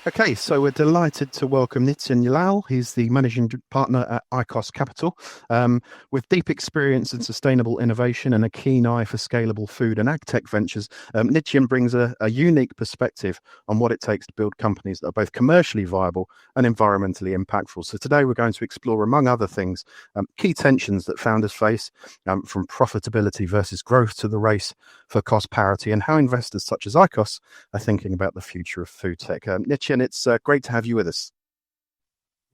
Okay, so we're delighted to welcome Nityen. He's the managing partner at Icos Capital. With deep experience in sustainable innovation and a keen eye for scalable food and ag tech ventures, Nityen brings a unique perspective on what it takes to build companies that are both commercially viable and environmentally impactful. So today we're going to explore, among other things, key tensions that founders face, from profitability versus growth to the race for cost parity, and how investors such as Icos are thinking about the future of food tech. Nityen, it's great to have you with us.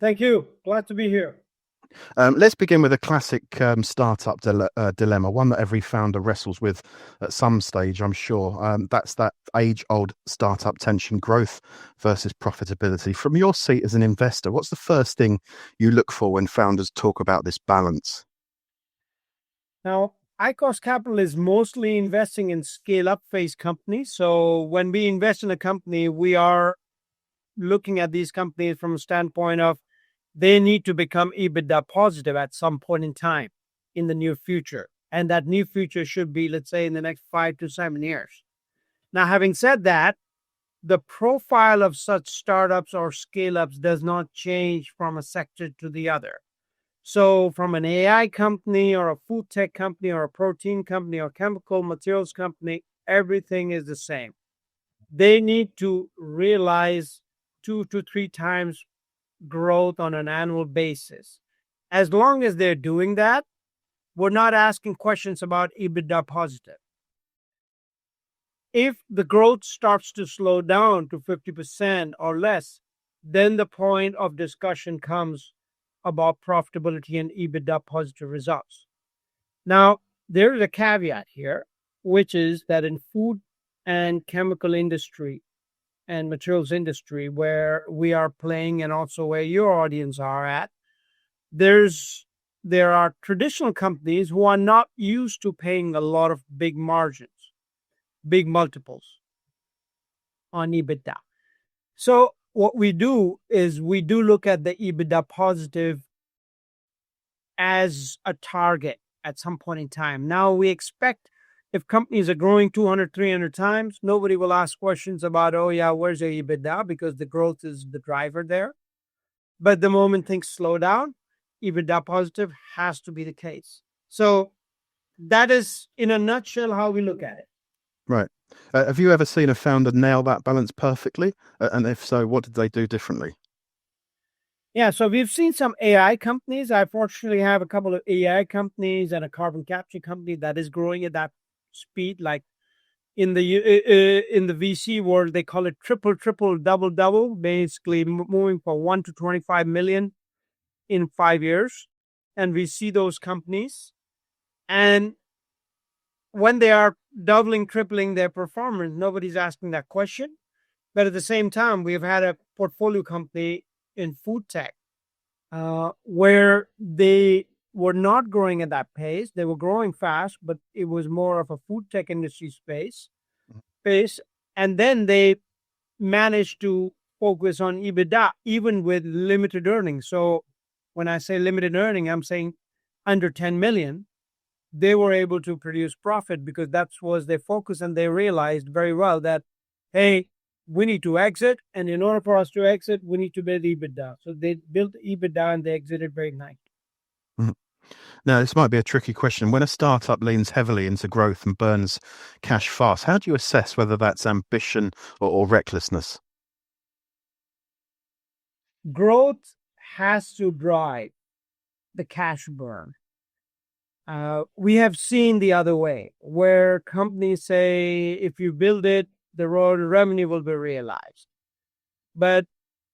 Thank you. Glad to be here. Let's begin with a classic startup dilemma, one that every founder wrestles with at some stage, I'm sure. That's that age-old startup tension: growth versus profitability. From your seat as an investor, what's the first thing you look for when founders talk about this balance? Now, Icos Capital is mostly investing in scale-up phase companies. So when we invest in a company, we are looking at these companies from a standpoint of they need to become EBITDA positive at some point in time in the near future. And that near future should be, let's say, in the next 5 to 7 years. Now, having said that, the profile of such startups or scale-ups does not change from a sector to the other. So from an AI company or a food tech company or a protein company or chemical materials company, everything is the same. They need to realize 2 to 3 times growth on an annual basis. As long as they're doing that, we're not asking questions about EBITDA positive. If the growth starts to slow down to 50% or less, then the point of discussion comes about profitability and EBITDA positive results. Now, there is a caveat here, which is that in food and chemical industry and materials industry, where we are playing and also where your audience are at, there are traditional companies who are not used to paying a lot of big margins, big multiples on EBITDA. So what we do is we do look at the EBITDA positive as a target at some point in time. Now we expect if companies are growing 200, 300 times, nobody will ask questions about, oh yeah, where's your EBITDA? Because the growth is the driver there. But the moment things slow down, EBITDA positive has to be the case. So that is in a nutshell how we look at it. Right. Have you ever seen a founder nail that balance perfectly? And if so, what did they do differently? Yeah, so we've seen some AI companies. I fortunately have a couple of AI companies and a carbon capture company that is growing at that speed. Like in the VC world, they call it triple, triple, double, double. Basically, moving from 1 to 25 million in 5 years, and we see those companies. And when they are doubling, tripling their performance, nobody's asking that question. But at the same time, we've had a portfolio company in food tech where they were not growing at that pace. They were growing fast, but it was more of a food tech industry space. And then they managed to focus on EBITDA, even with limited earnings. So when I say limited earning, I'm saying under 10 million, they were able to produce profit because that was their focus. And they realized very well that, hey, we need to exit. And in order for us to exit, we need to build EBITDA. So they built EBITDA and they exited very nicely. Mhm. Now, this might be a tricky question. When a startup leans heavily into growth and burns cash fast, how do you assess whether that's ambition or recklessness? Growth has to drive the cash burn. We have seen the other way where companies say, if you build it, the revenue will be realized. But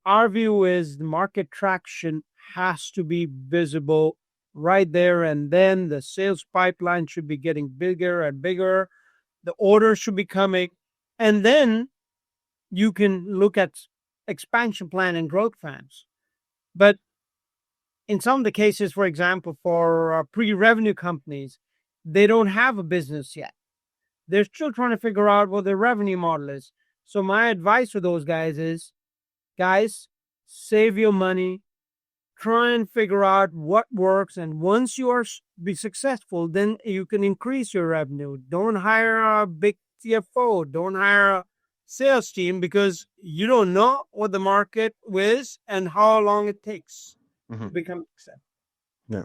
our view is the market traction has to be visible right there. And then the sales pipeline should be getting bigger and bigger. The orders should be coming. And then you can look at expansion plan and growth plans. But in some of the cases, for example, for pre-revenue companies, they don't have a business yet. They're still trying to figure out what their revenue model is. So my advice to those guys is, guys, save your money, try and figure out what works. And once you are be successful, then you can increase your revenue. Don't hire a big CFO. Don't hire sales team because you don't know what the market is and how long it takes Hmm. to become successful. Yeah.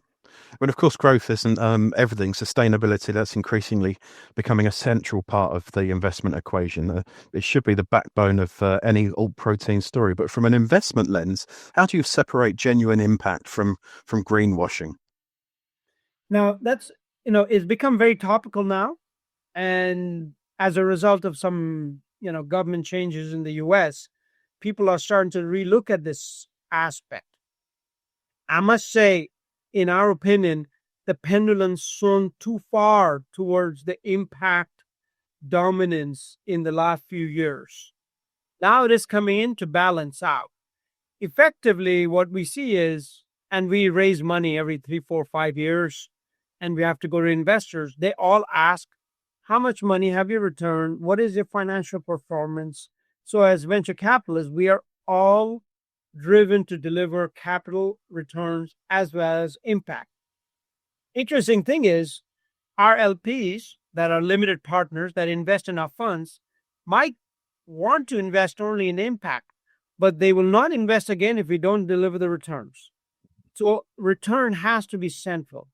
But of course, growth isn't everything. Sustainability, that's increasingly becoming a central part of the investment equation. It should be the backbone of any alt protein story. But from an investment lens, how do you separate genuine impact from greenwashing? Now that's it's become very topical now, and as a result of some government changes in the U.S., people are starting to relook at this aspect. I must say, in our opinion, the pendulum swung too far towards the impact dominance in the last few years. Now it is coming in to balance out. Effectively, what we see is, and we raise money every 3, 4, 5 years, and we have to go to investors. They all ask, how much money have you returned? What is your financial performance? So, as venture capitalists, we are all driven to deliver capital returns as well as impact. Interesting thing is, our LPs that are limited partners that invest in our funds might want to invest only in impact, but they will not invest again if we don't deliver the returns. So return has to be central.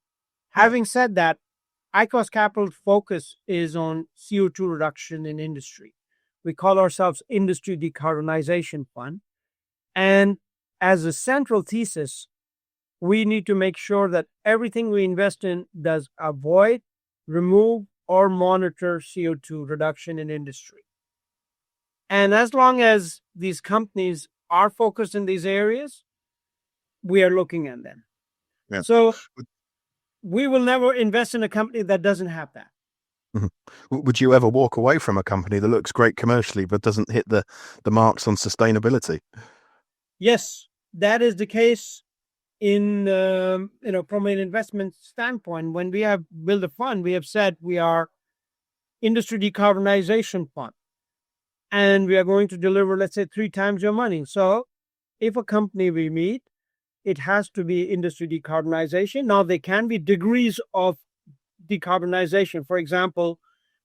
Having said that, Icos Capital's focus is on CO2 reduction in industry. We call ourselves Industry Decarbonization Fund. And as a central thesis, we need to make sure that everything we invest in does avoid, remove, or monitor CO2 reduction in industry. And as long as these companies are focused in these areas, we are looking at them. Yeah. So we will never invest in a company that doesn't have that. Mhm. Would you ever walk away from a company that looks great commercially but doesn't hit the marks on sustainability? Yes, that is the case in from an investment standpoint. When we have built a fund, we have said we are industry decarbonization fund, and we are going to deliver, let's say, 3 times your money. So if a company we meet, it has to be industry decarbonization. Now, there can be degrees of decarbonization. For example,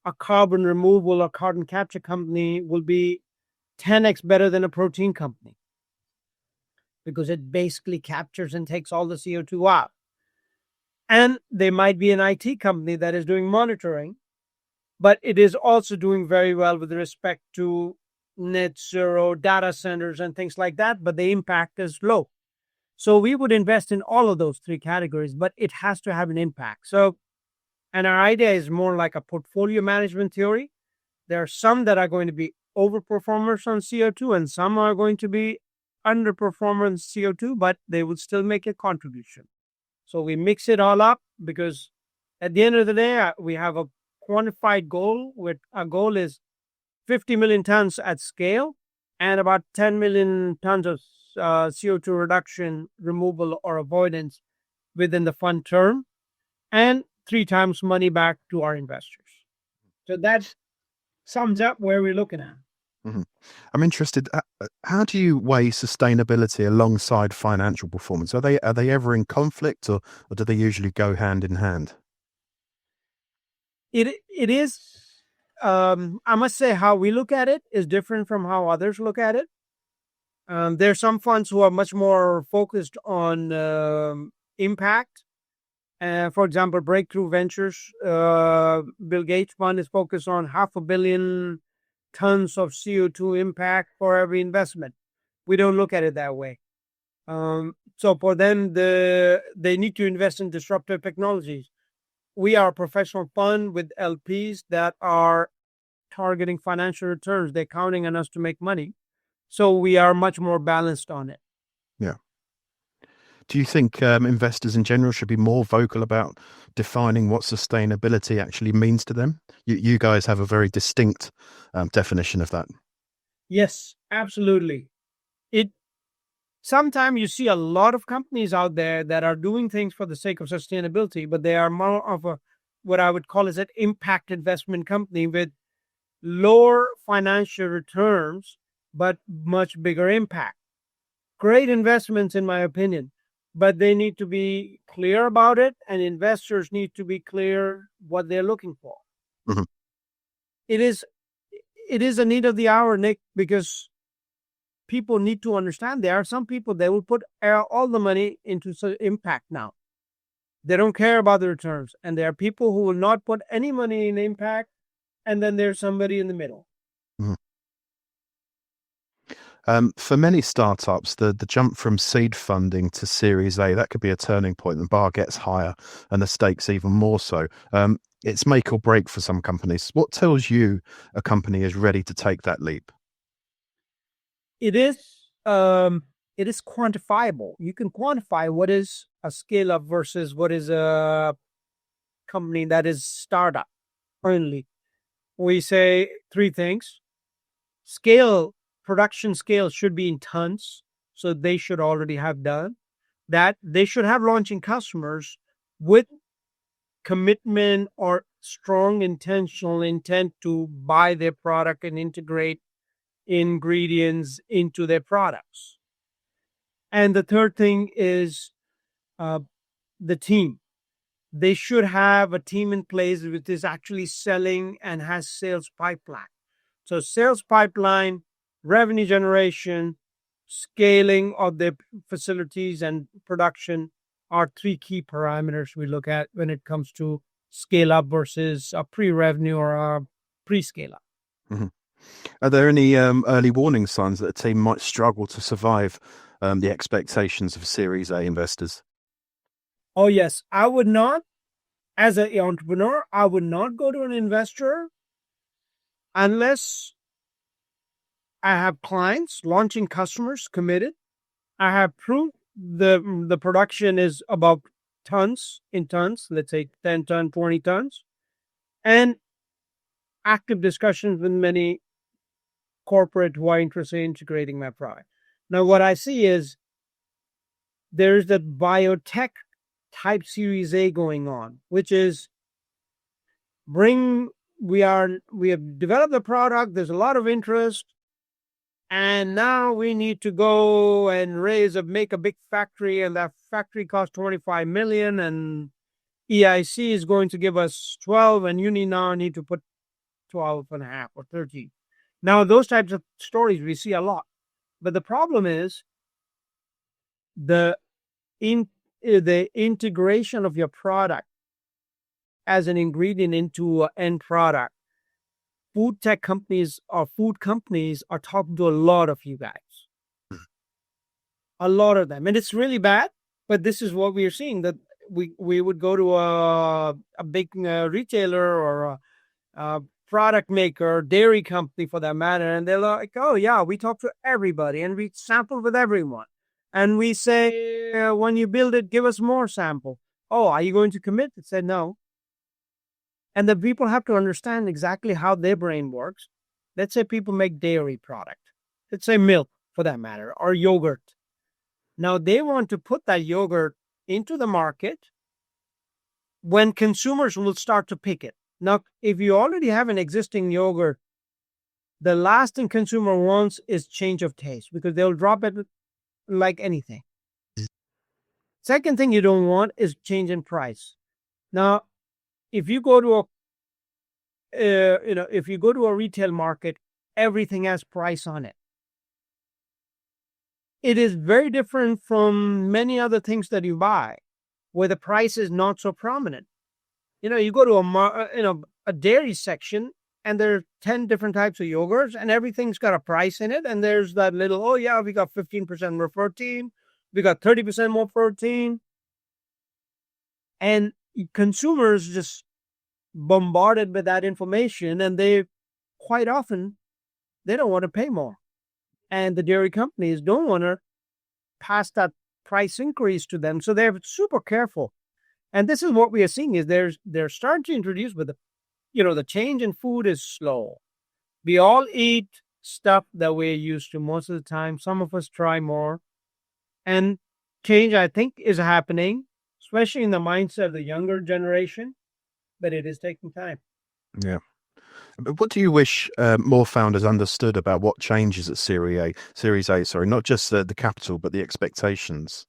a carbon removal or carbon capture company will be 10x better than a protein company because it basically captures and takes all the CO2 out. And there might be an IT company that is doing monitoring, but it is also doing very well with respect to net zero data centers and things like that, but the impact is low. So we would invest in all of those 3 categories, but it has to have an impact. So, and our idea is more like a portfolio management theory. There are some that are going to be overperformers on CO2 and some are going to be underperformers CO2, but they will still make a contribution. So we mix it all up because at the end of the day, we have a quantified goal. Our goal is 50 million tons at scale and about 10 million tons of CO2 reduction, removal, or avoidance within the fund term, and 3 times money back to our investors. So that sums up where we're looking at. Mhm. I'm interested. How do you weigh sustainability alongside financial performance? Are they ever in conflict, or do they usually go hand in hand? It is. I must say, how we look at it is different from how others look at it. There are some funds who are much more focused on impact. For example, Breakthrough Ventures, Bill Gates fund is focused on 500 million tons of CO2 impact for every investment. We don't look at it that way. So for them, they need to invest in disruptive technologies. We are a professional fund with LPs that are targeting financial returns. They're counting on us to make money. So we are much more balanced on it. Yeah. Do you think investors in general should be more vocal about defining what sustainability actually means to them? You guys have a very distinct definition of that. Yes, absolutely. It Sometimes you see a lot of companies out there that are doing things for the sake of sustainability, but they are more of a what I would call as an impact investment company with lower financial returns, but much bigger impact. Great investments, in my opinion, but they need to be clear about it, and investors need to be clear what they're looking for. Mhm. It is it is a need of the hour, Nick, because people need to understand there are some people that will put all the money into impact now. They don't care about the returns. And there are people who will not put any money in impact. And then there's somebody in the middle. Mhm. For many startups, the jump from seed funding to Series A, that could be a turning point. The bar gets higher and the stakes even more so. It's make or break for some companies. What tells you a company is ready to take that leap? It is quantifiable. You can quantify what is a scale up versus what is a company that is startup only. We say three things. Production scale should be in tons. So they should already have done that. They should have launching customers with commitment or strong intentional intent to buy their product and integrate ingredients into their products. And the third thing is the team. They should have a team in place which is actually selling and has sales pipeline. So sales pipeline, revenue generation, scaling of the facilities and production are three key parameters we look at when it comes to scale up versus a pre-revenue or a pre-scale up. Mm-hmm. Are there any early warning signs that a team might struggle to survive the expectations of Series A investors? Oh, yes. I would not, as an entrepreneur, I would not go to an investor unless I have clients, launching customers committed. I have proved the production is about tons in tons, let's say 10 ton, 20 tons, and active discussions with many corporate who are interested in integrating my product. Now, what I see is there's the biotech type Series A going on, which is we have developed the product, there's a lot of interest, and now we need to go and make a big factory, and that factory costs 25 million, and EIC is going to give us 12, and you need to put 12 and a half or 13. Now, those types of stories we see a lot. But the problem is the integration of your product as an ingredient into an end product. Food tech companies or food companies are talking to a lot of you guys. A lot of them. And it's really bad, but this is what we are seeing, that we would go to a big retailer or a product maker, dairy company for that matter, and they're like, oh yeah, we talk to everybody and we sample with everyone. And we say, when you build it, give us more sample. Oh, are you going to commit? They said no. And the people have to understand exactly how their brain works. Let's say people make dairy product. Let's say milk for that matter, or yogurt. Now they want to put that yogurt into the market when consumers will start to pick it. Now, if you already have an existing yogurt, the last thing consumer wants is change of taste because they'll drop it like anything. Second thing you don't want is change in price. Now, if you go to a retail market, everything has price on it. It is very different from many other things that you buy, where the price is not so prominent. You go to a dairy section, and there are 10 different types of yogurts, and everything's got a price in it. And there's that little, oh yeah, we got 15% more protein, we got 30% more protein, and consumers just bombarded with that information, and they quite often they don't want to pay more, and the dairy companies don't want to pass that price increase to them, so they're super careful. And this is what we are seeing is they're starting to introduce, but the change in food is slow. We all eat stuff that we're used to most of the time. Some of us try more, and change, I think, is happening, especially in the mindset of the younger generation, but it is taking time. Yeah. But what do you wish more founders understood about what changes at Series A, sorry, not just the capital, but the expectations?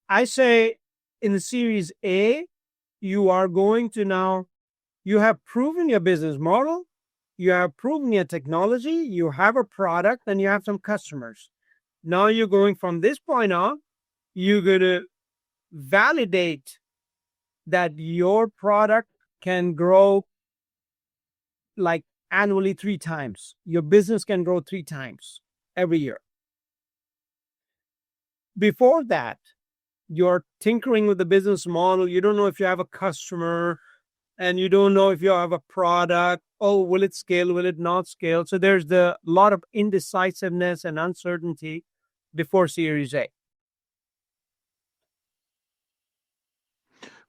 I say in the Series A, you are going to now, you have proven your business model, you have proven your technology, you have a product, and you have some customers. Now you're going from this point on, you're going to validate that your product can grow like annually 3 times. Your business can grow 3 times every year. Before that, you're tinkering with the business model. You don't know if you have a customer, and you don't know if you have a product. Oh, will it scale? Will it not scale? So there's the lot of indecisiveness and uncertainty before Series A.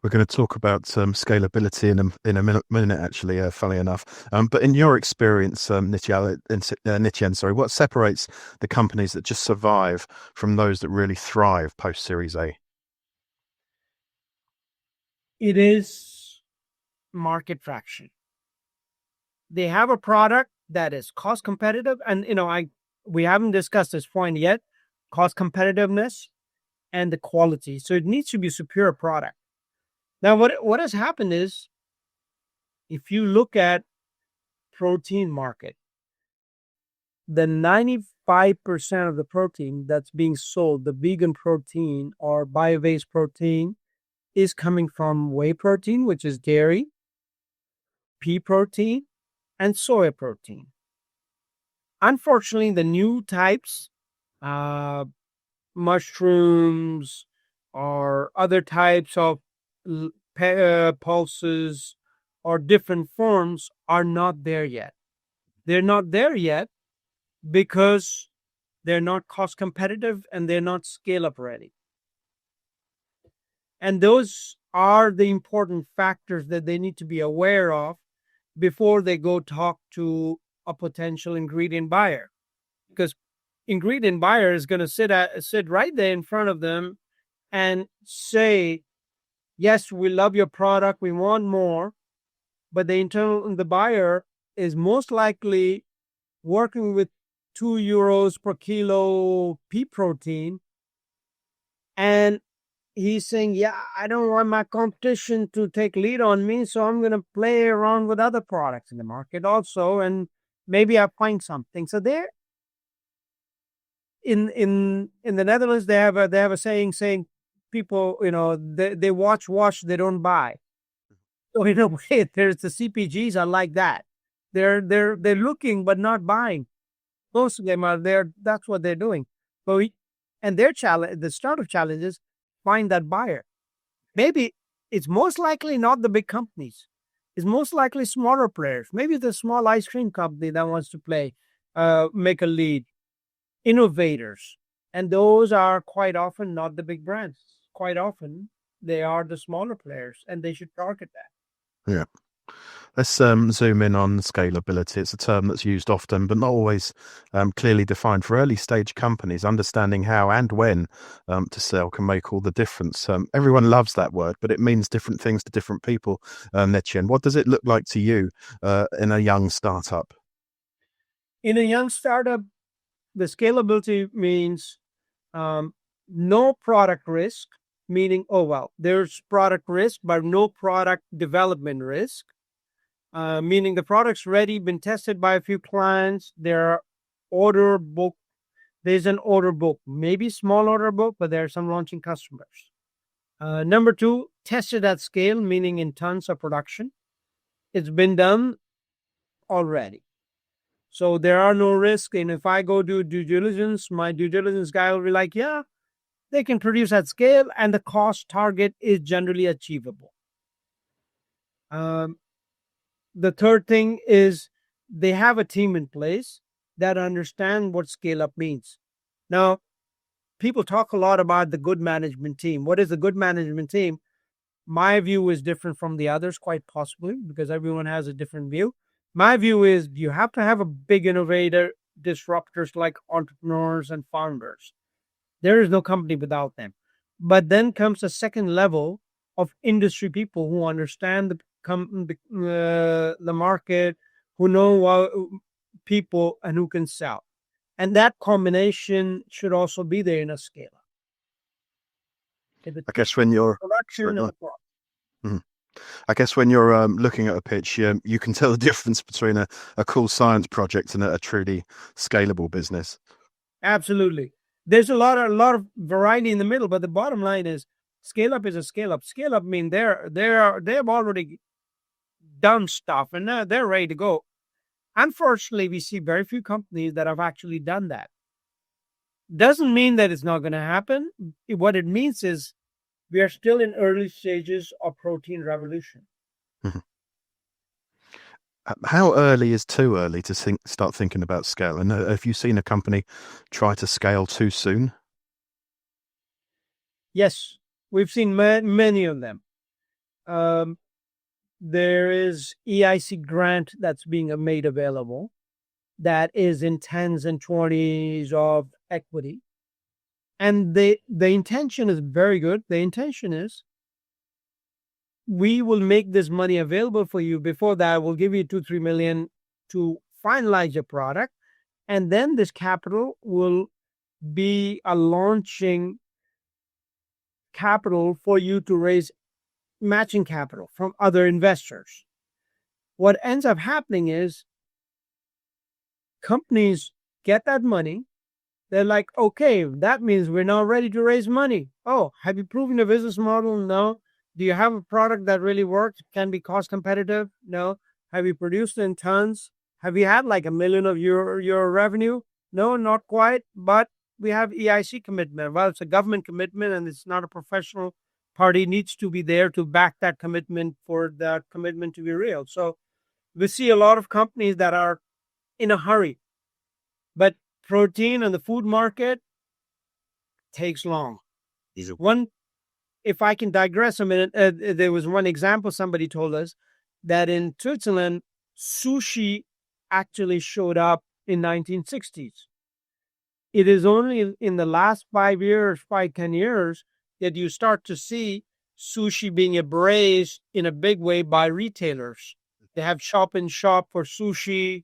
We're going to talk about scalability in a minute actually, funnily enough. But in your experience, Nityen, sorry, what separates the companies that just survive from those that really thrive post Series A? It is market traction. They have a product that is cost competitive, and we haven't discussed this point yet: cost competitiveness and the quality. So it needs to be a superior product. Now, what has happened is, if you look at protein market, the 95% of the protein that's being sold, the vegan protein or bio-based protein, is coming from whey protein, which is dairy, pea protein, and soy protein. Unfortunately, the new types, mushrooms or other types of pulses or different forms, are not there yet. They're not there yet because they're not cost competitive and they're not scale up ready. And those are the important factors that they need to be aware of before they go talk to a potential ingredient buyer. Because ingredient buyer is going to sit right there in front of them and say, yes, we love your product, we want more. But the buyer is most likely working with €2 per kilo pea protein, and he's saying, yeah, I don't want my competition to take lead on me, so I'm going to play around with other products in the market also, and maybe I find something. So there, in the Netherlands, they have a saying people, they watch, they don't buy. So in a way, there's the CPGs are like that. They're looking but not buying. Most of them are there. That's what they're doing. And their challenge, the startup challenge is find that buyer. Maybe it's most likely not the big companies. It's most likely smaller players. Maybe the small ice cream company that wants to make a lead. Innovators. And those are quite often not the big brands. Quite often they are the smaller players, and they should target that. Yeah. Let's zoom in on scalability. It's a term that's used often, but not always clearly defined. For early stage companies, understanding how and when to sell can make all the difference. Everyone loves that word, but it means different things to different people. Nityen, what does it look like to you in a young startup? In a young startup, the scalability means no product risk, meaning, there's product risk, but no product development risk. Meaning the product's ready, been tested by a few clients. There's an order book, maybe small order book, but there are some launching customers. Number 2, tested at scale, meaning in tons of production. It's been done already. So there are no risks. And if I go do due diligence, my due diligence guy will be like, yeah, they can produce at scale, and the cost target is generally achievable. The third thing is they have a team in place that understand what scale up means. Now, people talk a lot about the good management team. What is the good management team? My view is different from the others, quite possibly, because everyone has a different view. My view is you have to have a big innovator, disruptors like entrepreneurs and founders. There is no company without them. But then comes a second level of industry people who understand the market, who know people, and who can sell. And that combination should also be there in a scale. I guess when you're production and the product. I guess when you're looking at a pitch, you can tell the difference between a cool science project and a truly scalable business. Absolutely. There's a lot of variety in the middle, but the bottom line is scale up is a scale up. Scale up mean they've already done stuff and now they're ready to go. Unfortunately, we see very few companies that have actually done that. Doesn't mean that it's not going to happen. What it means is we are still in early stages of protein revolution. Mhm. How early is too early to start thinking about scale? And have you seen a company try to scale too soon? Yes, we've seen many of them. Um, there is EIC grant that's being made available that is in tens and twenties of equity. And the intention is very good. The intention is we will make this money available for you. Before that, we'll give you 2-3 million to finalize your product. And then this capital will be a launching capital for you to raise matching capital from other investors. What ends up happening is companies get that money. They're like, okay, that means we're now ready to raise money. Oh, have you proven your business model? No. Do you have a product that really works, can be cost competitive? No. Have you produced in tons? Have you had like 1 million of your revenue? No, not quite. But we have EIC commitment. Well, it's a government commitment and it's not a professional party needs to be there to back that commitment for that commitment to be real. So we see a lot of companies that are in a hurry, but protein and the food market takes long. One, if I can digress a minute, there was one example somebody told us that in Switzerland, sushi actually showed up in 1960s. It is only in the last 5 years, 5-10 years, that you start to see sushi being embraced in a big way by retailers. They have shop in shop for sushi,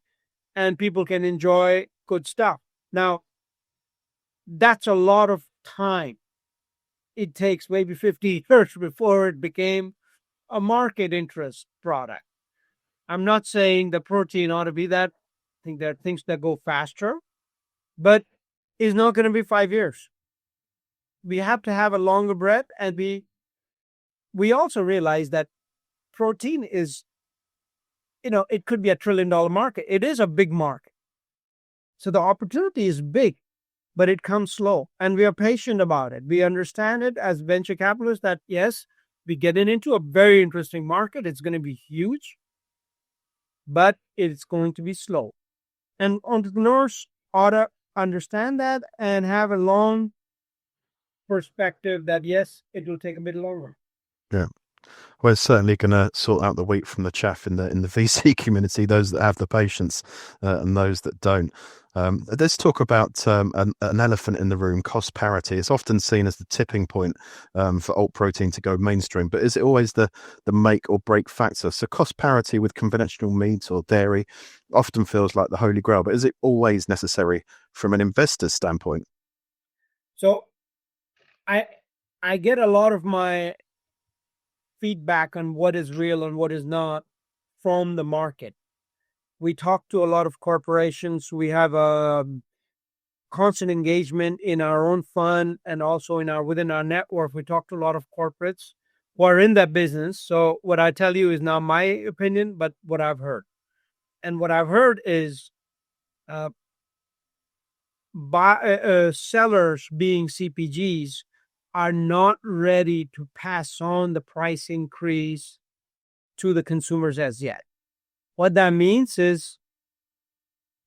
and people can enjoy good stuff. Now, that's a lot of time. It takes maybe 50 years before it became a market interest product. I'm not saying the protein ought to be that. I think there are things that go faster, but it's not going to be 5 years. We have to have a longer breath, and we also realize that protein is, it could be $1 trillion market. It is a big market. So the opportunity is big, but it comes slow, and we are patient about it. We understand it as venture capitalists that yes, we're getting into a very interesting market. It's going to be huge, but it's going to be slow. And entrepreneurs ought to understand that and have a long perspective that yes, it will take a bit longer. Yeah. We're certainly going to sort out the wheat from the chaff in the VC community. Those that have the patience and those that don't. Let's talk about an elephant in the room: cost parity. It's often seen as the tipping point for alt protein to go mainstream, but is it always the make or break factor? So cost parity with conventional meat or dairy often feels like the holy grail, but is it always necessary from an investor's standpoint? So I get a lot of my feedback on what is real and what is not from the market. We talk to a lot of corporations. We have a constant engagement in our own fund and also within our network. We talk to a lot of corporates who are in that business. So what I tell you is not my opinion, but what I've heard. And what I've heard is sellers, being CPGs, are not ready to pass on the price increase to the consumers as yet. What that means is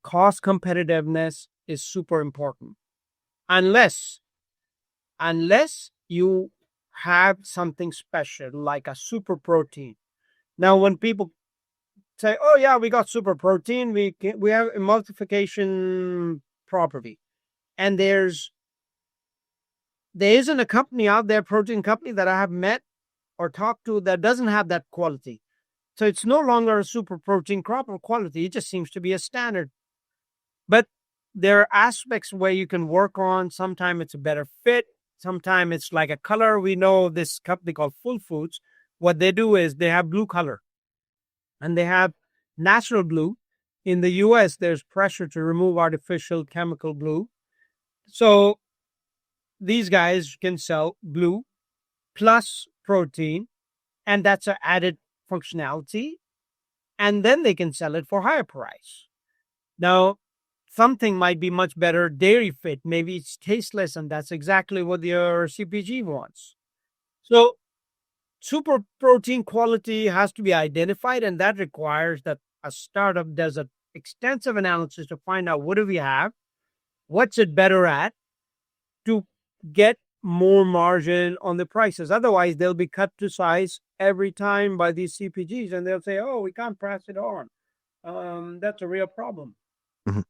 cost competitiveness is super important. Unless you have something special like a super protein. Now, when people say, "Oh yeah, we got super protein, we have emulsification property," and there isn't a company out there, protein company, that I have met or talked to that doesn't have that quality. So it's no longer a super protein crop or quality. It just seems to be a standard. But there are aspects where you can work on. Sometimes it's a better fit. Sometimes it's like a color. We know this company called Full Foods, what they do is they have blue color and they have natural blue. In the US, there's pressure to remove artificial chemical blue. So these guys can sell blue plus protein, and that's an added functionality. And then they can sell it for higher price. Now, something might be much better dairy fit. Maybe it's tasteless, and that's exactly what your CPG wants. So super protein quality has to be identified, and that requires that a startup does an extensive analysis to find out what do we have, what's it better at, to get more margin on the prices. Otherwise, they'll be cut to size every time by these CPGs, and they'll say, "Oh, we can't pass it on." That's a real problem. Mhm.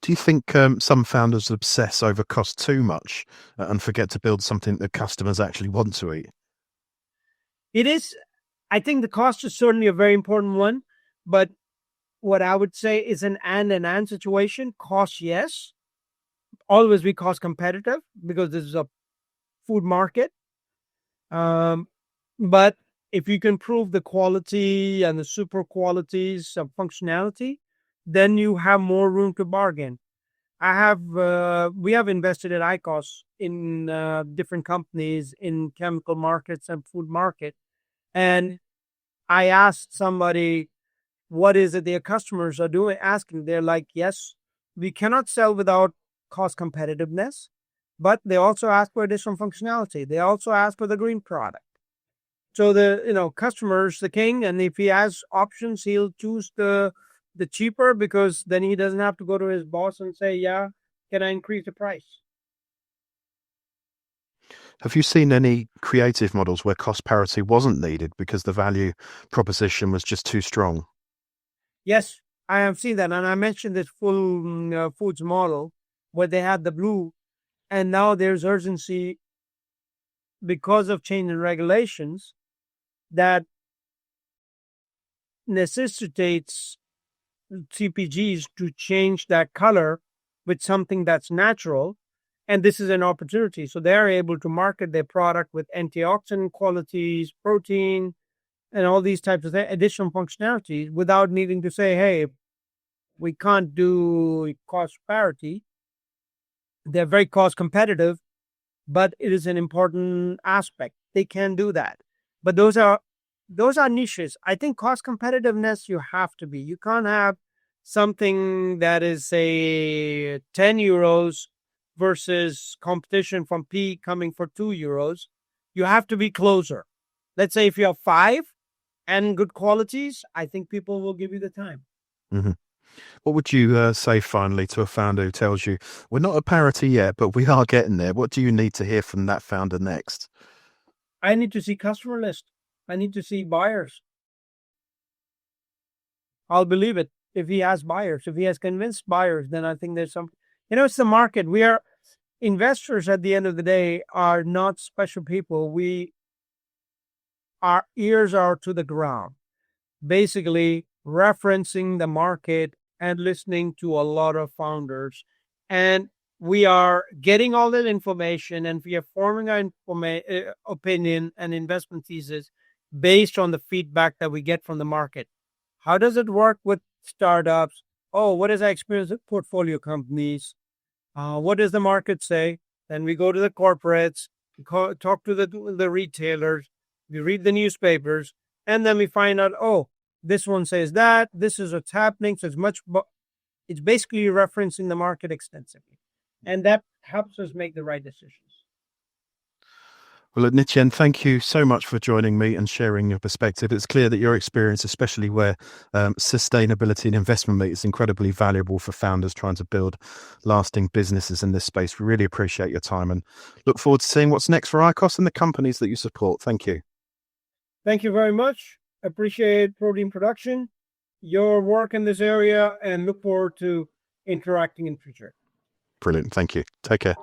Do you think some founders obsess over cost too much and forget to build something that customers actually want to eat? It is. I think the cost is certainly a very important one, but what I would say is an and situation. Cost, yes, always be cost competitive because this is a food market. But if you can prove the quality and the super qualities of functionality, then you have more room to bargain. We have invested at Icos in different companies in chemical markets and food market. And I asked somebody, what is it their customers are doing? Asking, they're like, yes, we cannot sell without cost competitiveness, but they also ask for additional functionality. They also ask for the green product. So the customer's the king, and if he has options, he'll choose the cheaper because then he doesn't have to go to his boss and say, "Yeah, can I increase the price?" Have you seen any creative models where cost parity wasn't needed because the value proposition was just too strong? Yes, I have seen that, and I mentioned this full foods model where they had the blue, and now there's urgency because of change in regulations that necessitates CPGs to change that color with something that's natural. And this is an opportunity. So they're able to market their product with antioxidant qualities, protein, and all these types of additional functionalities without needing to say, hey, we can't do cost parity. They're very cost competitive, but it is an important aspect. They can do that. But those are niches. I think cost competitiveness, you have to be. You can't have something that is, say, 10 euros versus competition from P coming for 2 euros. You have to be closer. Let's say if you have 5 and good qualities, I think people will give you the time. Mm-hmm. What would you say finally to a founder who tells you, we're not at parity yet, but we are getting there? What do you need to hear from that founder next? I need to see customer list. I need to see buyers. I'll believe it if he has buyers. If he has convinced buyers, then I think there's some, it's the market. We are investors at the end of the day are not special people. Our ears are to the ground, basically referencing the market and listening to a lot of founders. And we are getting all that information and we are forming our opinion and investment thesis based on the feedback that we get from the market. How does it work with startups? Oh, what is our experience with portfolio companies? What does the market say? Then we go to the corporates, talk to the retailers, we read the newspapers, and then we find out, oh, this one says that, this is what's happening. So it's basically referencing the market extensively. And that helps us make the right decisions. Well, Nityen, thank you so much for joining me and sharing your perspective. It's clear that your experience, especially where sustainability and investment meet, is incredibly valuable for founders trying to build lasting businesses in this space. We really appreciate your time and look forward to seeing what's next for Icos and the companies that you support. Thank you. Thank you very much. Appreciate Protein Production, your work in this area, and look forward to interacting in future. Brilliant. Thank you. Take care.